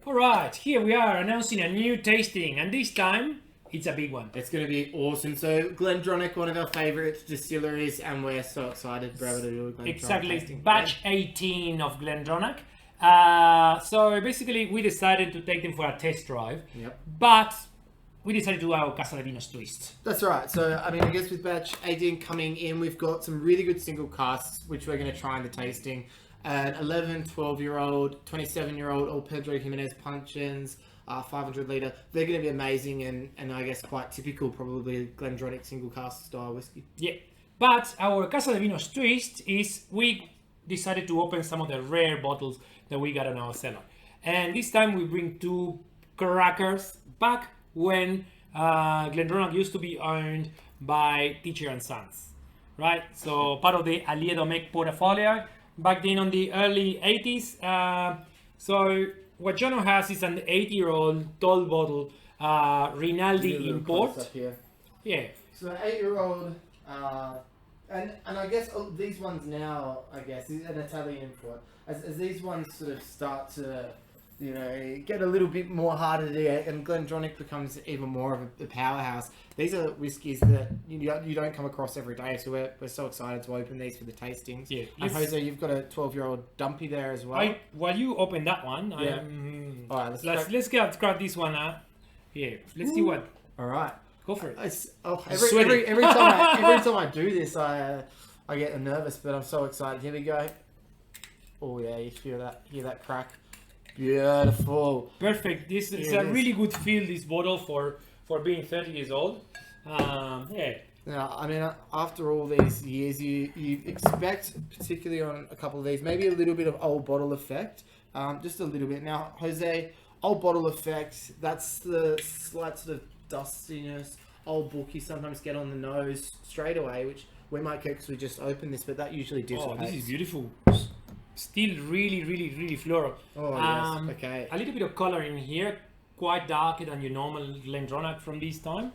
All right, here we are announcing a new tasting, and this time it's a big one. It's going to be awesome. So Glendronach, one of our favourite distilleries, and we're so excited, brother, to do a Glendronach Exactly, tasting. batch 18 of Glendronach. So basically, we decided to take them for a test drive, Yep. but we decided to do our Casa de Vinos twist. That's right. So, I mean, I guess with batch 18 coming in, we've got some really good single casks, which we're going to try in the tasting. An 11, 12-year-old, 27-year-old, all Pedro Jimenez puncheons, 500 litre. They're going to be amazing and I guess quite typical, probably Glendronach single cask style whiskey. Yeah, but our Casa de Vinos twist is we decided to open some of the rare bottles that we got in our cellar. And this time we bring two crackers back when Glendronach used to be owned by Teacher and Sons, right? So part of the Aliedo Mec portfolio back then on the early 80s. So what Jonno has is an 8-year-old tall bottle Rinaldi import. Yeah. So 8-year-old, and I guess these ones now, I guess, is an Italian import. As these ones sort of start to, you know, get a little bit more harder to get, and Glendronach becomes even more of a powerhouse. These are whiskies that you don't come across every day, so we're so excited to open these for the tastings. Yeah. And Jose, you've got a 12-year-old dumpy there as well. While you open that one, Yeah. All right, let's crack this one out. Yeah, let's see what. All right. Go for it. Every time I do this, I get nervous, but I'm so excited. Here we go. Oh yeah, you hear that crack? Beautiful. Perfect. This is a really good feel. This bottle for being 30 years old. Yeah. Now, I mean, after all these years, you expect, particularly on a couple of these, maybe a little bit of old bottle effect, just a little bit. Now, Jose, old bottle effect. That's the slight sort of dustiness. Old book you sometimes get on the nose straight away, which we might get because we just opened this, but that usually dissipates. Oh, this is beautiful. Still really floral. Oh, yes. Okay. A little bit of color in here, quite darker than your normal Glendronach from this time.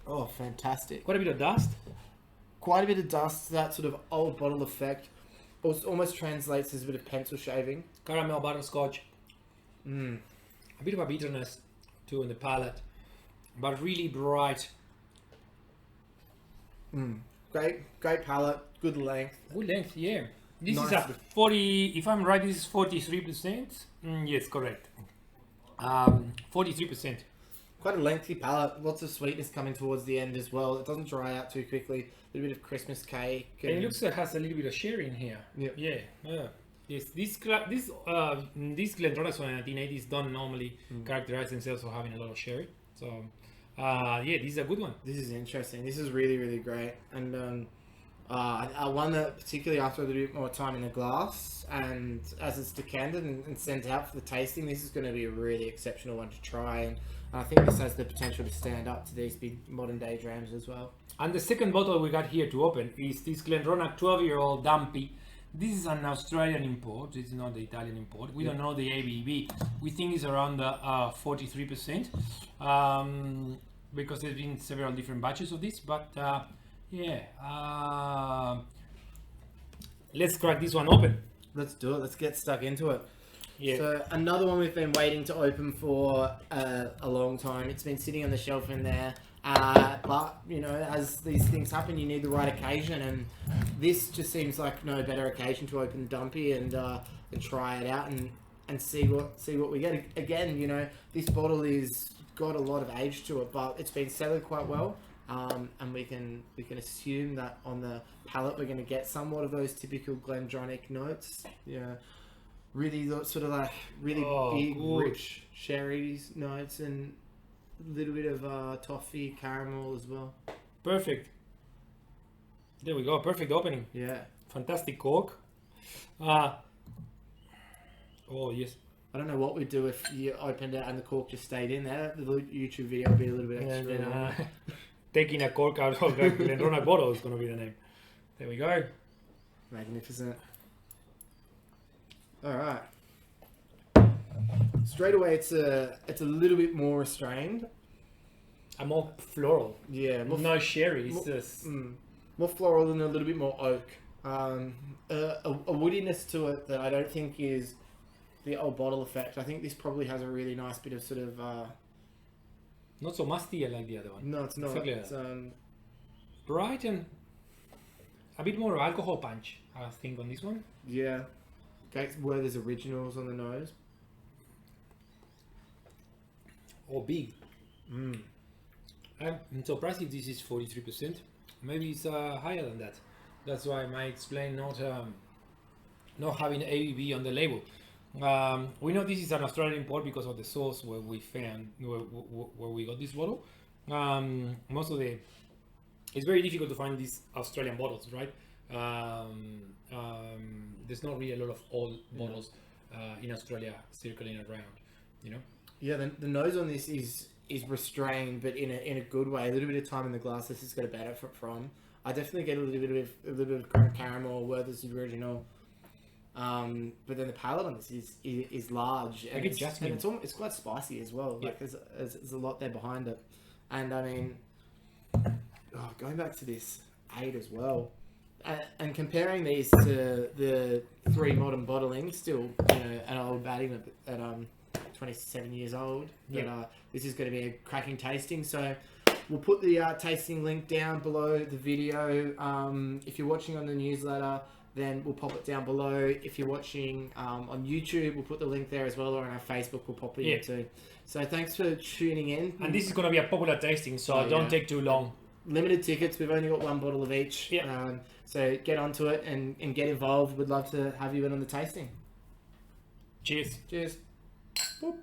Oh, fantastic. Quite a bit of dust. Quite a bit of dust, that sort of old bottle effect. Almost translates as a bit of pencil shaving. Caramel butterscotch. A bit of a bitterness too in the palate, but really bright. Great palate, good length. Good length, yeah. This Nice. is a 40, if I'm right, this is 43%. Yes, correct. 43%. Quite a lengthy palate, lots of sweetness coming towards the end as well. It doesn't dry out too quickly. A little bit of Christmas cake. And it looks like it has a little bit of sherry in here. Yep. Yeah. Yes, these Glendronachs from the 1980s don't normally characterize themselves for having a lot of sherry. So, yeah, this is a good one. This is interesting. This is really great. And one that particularly after a little bit more time in the glass and as it's decanted and sent out for the tasting, this is going to be a really exceptional one to try. And I think this has the potential to stand up to these big modern day drams as well. And the second bottle we got here to open is this Glendronach 12-year-old Dumpy. This is an Australian import. It's not the Italian import. We don't know the ABV. We think it's around the 43% because there's been several different batches of this. But yeah, let's crack this one open. Let's do it. Let's get stuck into it. Yeah. So another one we've been waiting to open for a long time. It's been sitting on the shelf in there. But, you know, as these things happen, you need the right occasion. And this just seems like no better occasion to open Dumpy and try it out and see what we get. Again, you know, this bottle is got a lot of age to it, but it's been cellared quite well. And we can assume that on the palate we're going to get somewhat of those typical Glendronach notes. Yeah, really sort of like really big, rich sherry's notes and a little bit of toffee, caramel as well. Perfect. There we go. Perfect opening. Yeah. Fantastic cork. Oh yes. I don't know what we'd do if you opened it and the cork just stayed in there. The YouTube video would be a little bit extra. Taking a cork out of the Glendronach bottle is going to be the name. There we go. Magnificent. All right. Straight away, it's a little bit more restrained. A more floral. Yeah. No sherry. It's just more floral and a little bit more oak. A woodiness to it that I don't think is the old bottle effect. I think this probably has a really nice bit of sort of. Not so musty like the other one. No, it's not. Exactly. It's, Bright and a bit more alcohol punch, I think, on this one. yeah. Gates Werther's Originals on the nose. Or big. I'm surprised if this is 43%. Maybe it's higher than that. That's why I might explain not having ABV on the label. We know this is an Australian import because of the source where we found where we got this bottle. It's very difficult to find these Australian bottles, right? There's not really a lot of old bottles in Australia circling around, you know. Yeah, the nose on this is restrained, but in a good way. A little bit of time in the glass, this is going to benefit from. I definitely get a little bit of caramel, Werther's Original. But then the palate on this is large, and it's quite spicy as well. Like there's a lot there behind it, and I mean, going back to this 8 as well, and comparing these to the 3 modern bottlings, still an old batting at 27 years old. But this is going to be a cracking tasting. So we'll put the tasting link down below the video. If you're watching on the newsletter, then we'll pop it down below. If you're watching on YouTube, we'll put the link there as well, or on our Facebook, we'll pop it in too. So thanks for tuning in. And this is going to be a popular tasting, so don't take too long. Limited tickets. We've only got 1 bottle of each. So get onto it and get involved. We'd love to have you in on the tasting. Cheers. Cheers. Boop.